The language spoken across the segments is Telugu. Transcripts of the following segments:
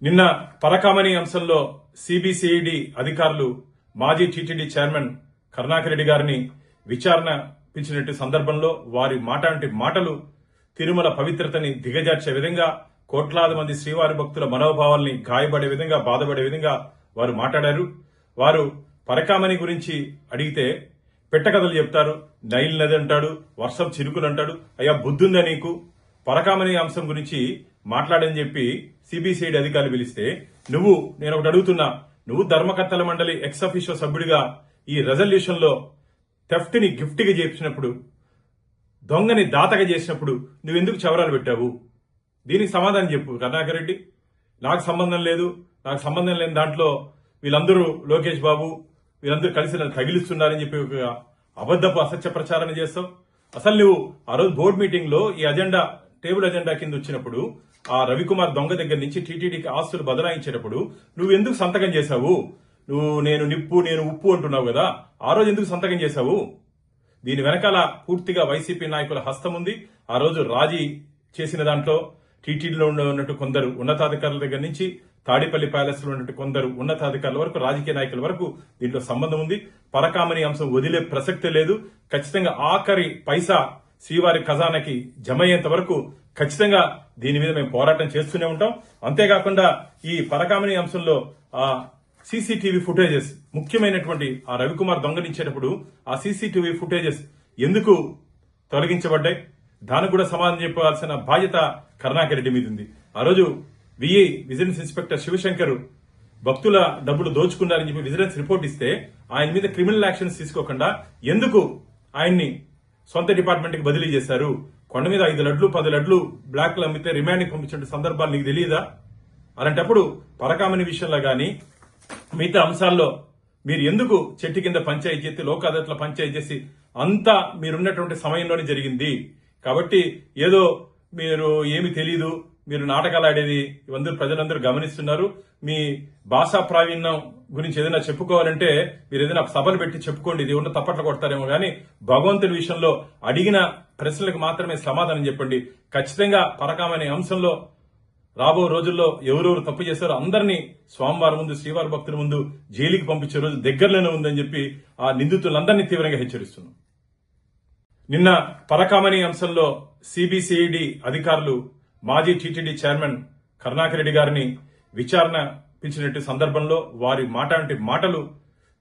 నిన్న పరకామణి అంశంలో సిబిసిఐడి అధికారులు మాజీ టీటీడీ చైర్మన్ కరుణాకర్ రెడ్డి గారిని విచారణ పిలిచినట్టు సందర్భంలో వారి మాటలు తిరుమల పవిత్రతని దిగజార్చే విధంగా కోట్లాది మంది శ్రీవారి భక్తుల మనోభావాల్ని గాయపడే విధంగా బాధపడే విధంగా వారు మాట్లాడారు. వారు పరకామణి గురించి అడిగితే పెట్టకథలు చెప్తారు. నైల్ నది అంటాడు, వర్షం చిరుకులు అంటాడు. అయ్యా బుద్ధుందా నీకు? పరకామణి అంశం గురించి మాట్లాడని చెప్పి సిబిసిఐడి అధికారులు పిలిస్తే నేను ఒకటి అడుగుతున్నా, నువ్వు ధర్మకర్తల మండలి ఎక్స్ అఫీషియో సభ్యుడిగా ఈ రెజల్యూషన్ లో థెఫ్ట్ ని గిఫ్ట్ గా చేసినప్పుడు, దొంగని దాతగా చేసినప్పుడు నువ్వెందుకు చవరాలు పెట్టావు? దీనికి సమాధానం చెప్పు కరుణాకర్ రెడ్డి. నాకు సంబంధం లేదు, నాకు సంబంధం లేని దాంట్లో వీళ్ళందరూ లోకేష్ బాబు వీళ్ళందరూ కలిసి నన్ను తగిలిస్తున్నారని చెప్పి ఒక అబద్దపు అసత్య ప్రచారం చేస్తావు. అసలు నువ్వు ఆ రోజు బోర్డు మీటింగ్ లో ఈ అజెండా టేబుల్ అజెండా కింద వచ్చినప్పుడు ఆ రవికుమార్ దొంగ దగ్గర నుంచి టీటీడీకి ఆస్తులు బదలాయించేటప్పుడు నువ్వెందుకు సంతకం చేశావు? నేను నిప్పు నేను ఉప్పు అంటున్నావు కదా, ఆ రోజు ఎందుకు సంతకం చేశావు? దీని వెనకాల పూర్తిగా వైసీపీ నాయకుల హస్తం ఉంది. ఆ రోజు రాజీ చేసిన దాంట్లో టీటీడీలో ఉన్నట్టు కొందరు ఉన్నతాధికారుల దగ్గర నుంచి తాడిపల్లి ప్యాలెస్ లో ఉన్నట్టు కొందరు ఉన్నతాధికారుల వరకు రాజకీయ నాయకుల వరకు దీంట్లో సంబంధం ఉంది. పరకామణి అంశం వదిలే ప్రసక్తే లేదు. ఖచ్చితంగా ఆఖరి పైసా శ్రీవారి ఖజానాకి జమ అయ్యేంత వరకు ఖచ్చితంగా దీని మీద మేము పోరాటం చేస్తూనే ఉంటాం. అంతేకాకుండా ఈ పరకామణి అంశంలో ఆ సీసీటీవీ ఫుటేజెస్ ముఖ్యమైనటువంటి ఆ రవికుమార్ దొంగలించేటప్పుడు ఆ సీసీటీవీ ఫుటేజెస్ ఎందుకు తొలగించబడ్డాయి? దానికి కూడా సమాధానం చెప్పాల్సిన బాధ్యత కరుణాకర్ రెడ్డి మీద ఉంది. ఆ రోజు విజిలెన్స్ ఇన్స్పెక్టర్ శివశంకర్ భక్తుల డబ్బులు దోచుకున్నారని చెప్పి విజిలెన్స్ రిపోర్ట్ ఇస్తే ఆయన మీద క్రిమినల్ యాక్షన్స్ తీసుకోకుండా ఎందుకు ఆయన్ని సొంత డిపార్ట్మెంట్ కి బదిలీ చేశారు? కొండ మీద 5 లడ్లు 10 లడ్లు బ్లాక్ లో అమ్మితే రిమాండ్ కి పంపించిన సందర్భాలు నీకు తెలియదా? అలాంటప్పుడు పరకామణి విషయంలో గాని మిగతా అంశాల్లో మీరు ఎందుకు చెట్టు కింద పంచాయతీ చేసి లోక్ అదాలత్లో పంచాయతీ చేసి అంతా మీరున్నటువంటి సమయంలోనే జరిగింది. కాబట్టి ఏదో మీరు ఏమి తెలీదు, మీరు నాటకాలు ఆడేది ఇవందరూ ప్రజలందరూ గమనిస్తున్నారు. మీ భాషా ప్రావీణ్యం గురించి ఏదైనా చెప్పుకోవాలంటే మీరు ఏదైనా సభలు పెట్టి చెప్పుకోండి, ఇది ఉన్న తప్పట్లు కొడతారేమో గానీ భగవంతుడి విషయంలో అడిగిన ప్రశ్నలకు మాత్రమే సమాధానం చెప్పండి. ఖచ్చితంగా పరకామణి అంశంలో రాబో రోజుల్లో ఎవరెవరు తప్పు చేశారో అందరినీ స్వామివారి ముందు శ్రీవారి భక్తుల ముందు జైలుకి పంపించే రోజు దగ్గరలోనే ఉందని చెప్పి ఆ నిందితులందరినీ తీవ్రంగా హెచ్చరిస్తున్నాం. నిన్న పరకామణి అంశంలో సిబిసిఐడి అధికారులు మాజీ టీటీడీ చైర్మన్ కరుణాకర్ రెడ్డి గారిని విచారణ పిలిచినట్టు సందర్భంలో వారి మాటలు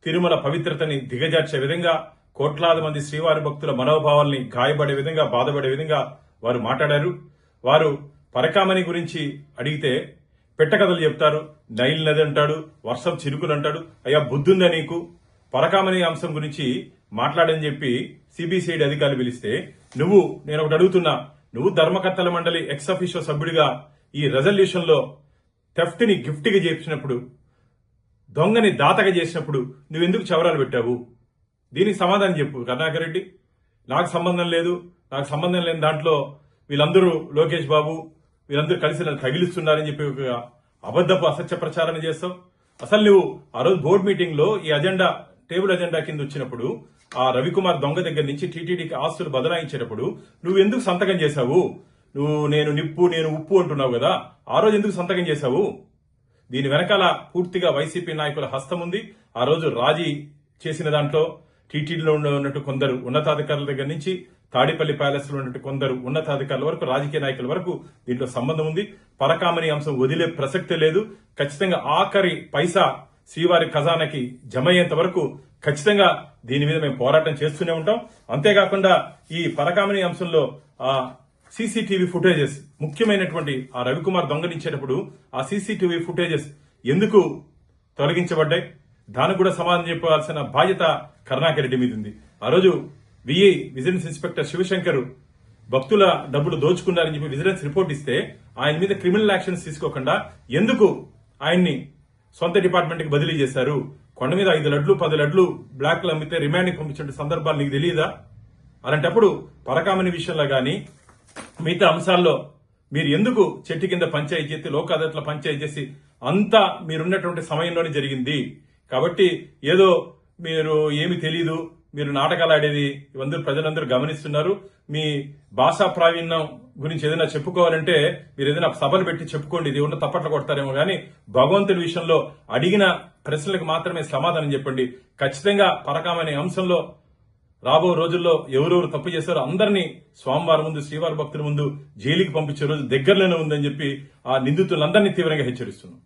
తిరుమల పవిత్రతని దిగజార్చే విధంగా కోట్లాది మంది శ్రీవారి భక్తుల మనోభావాల్ని గాయపడే విధంగా బాధపడే విధంగా వారు మాట్లాడారు. వారు పరకామణి గురించి అడిగితే పెట్టకథలు చెప్తారు. నైల్ నది అంటాడు, వర్షం చిరుకులు అంటాడు. అయ్యా బుద్ధుందా నీకు? పరకామణి అంశం గురించి మాట్లాడని చెప్పి సిబిసిఐడి అధికారులు పిలిస్తే నేను ఒకటి అడుగుతున్నా, నువ్వు ధర్మకర్తల మండలి ఎక్స్ అఫీషియో సభ్యుడిగా ఈ రెజల్యూషన్ లో థెఫ్ట్ ని గిఫ్ట్ గా చేసినప్పుడు, దొంగని దాతగా చేసినప్పుడు నువ్వెందుకు చవరాలు పెట్టావు? దీనికి సమాధానం చెప్పు కరుణాకర్ రెడ్డి. నాకు సంబంధం లేదు, నాకు సంబంధం లేని దాంట్లో వీళ్ళందరూ లోకేష్ బాబు వీళ్ళందరూ కలిసి నన్ను తగిలిస్తున్నారని చెప్పి ఒక అబద్దపు అసత్య ప్రచారం చేస్తావు. అసలు నువ్వు ఆ రోజు బోర్డు మీటింగ్ లో ఈ అజెండా టేబుల్ అజెండా కింద వచ్చినప్పుడు ఆ రవికుమార్ దొంగ దగ్గర నుంచి టీటీడీకి ఆస్తులు బదలాయించేటప్పుడు నువ్వెందుకు సంతకం చేశావు? నేను నిప్పు నేను ఉప్పు అంటున్నావు కదా, ఆ రోజు ఎందుకు సంతకం చేశావు? దీని వెనకాల పూర్తిగా వైసీపీ నాయకుల హస్తం ఉంది. ఆ రోజు రాజీ చేసిన దాంట్లో టీటీడీలో ఉన్నట్టు కొందరు ఉన్నతాధికారుల దగ్గర నుంచి తాడిపల్లి ప్యాలెస్ లో ఉన్నట్టు కొందరు ఉన్నతాధికారుల వరకు రాజకీయ నాయకుల వరకు దీంట్లో సంబంధం ఉంది. పరకామణి అంశం వదిలే ప్రసక్తే లేదు. ఖచ్చితంగా ఆఖరి పైసా శ్రీవారి ఖజానాకి జమ అయ్యేంత వరకు ఖచ్చితంగా దీని మీద మేము పోరాటం చేస్తూనే ఉంటాం. అంతేకాకుండా ఈ పరకామణి అంశంలో ఆ సీసీటీవీ ఫుటేజెస్ ముఖ్యమైనటువంటి ఆ రవికుమార్ దొంగలించేటప్పుడు ఆ సీసీటీవీ ఫుటేజెస్ ఎందుకు తొలగించబడ్డాయి? దానికి కూడా సమాధానం చెప్పాల్సిన బాధ్యత కరుణాకర్ రెడ్డి మీద ఉంది. ఆ రోజు విజిలెన్స్ ఇన్స్పెక్టర్ శివశంకర్ భక్తుల డబ్బులు దోచుకున్నారని చెప్పి విజిలెన్స్ రిపోర్ట్ ఇస్తే ఆయన మీద క్రిమినల్ యాక్షన్స్ తీసుకోకుండా ఎందుకు ఆయన్ని సొంత డిపార్ట్మెంట్ కి బదిలీ చేశారు? కొండ మీద 5 లడ్లు 10 లడ్లు బ్లాక్ లో అమ్మితే రిమాండ్ కి పంపించిన సందర్భాలు నీకు తెలియదా? అలాంటప్పుడు పరకామణి విషయంలో గాని మిగతా అంశాల్లో మీరు ఎందుకు చెట్టు కింద పంచాయతీ చేసి లోక్ అదాలత్లో పంచాయతీ చేసి అంతా మీరున్నటువంటి సమయంలోనే జరిగింది. కాబట్టి ఏదో మీరు ఏమి తెలీదు, మీరు నాటకాలు ఆడేది ఇవందరూ ప్రజలందరూ గమనిస్తున్నారు. మీ భాషా ప్రావీణ్యం గురించి ఏదైనా చెప్పుకోవాలంటే మీరు ఏదైనా సభలు పెట్టి చెప్పుకోండి. ఇది ఉన్న తప్పట్లు కొడతారేమో గానీ భగవంతుడి విషయంలో అడిగిన ప్రశ్నలకు మాత్రమే సమాధానం చెప్పండి. ఖచ్చితంగా పరకామనే అంశంలో రాబో రోజుల్లో ఎవరెవరు తప్పు చేశారో అందరినీ స్వామివారి ముందు, శ్రీవారి భక్తుల ముందు జైలుకి పంపించే రోజు దగ్గరలోనే ఉందని చెప్పి ఆ నిందితులందరినీ తీవ్రంగా హెచ్చరిస్తున్నాం.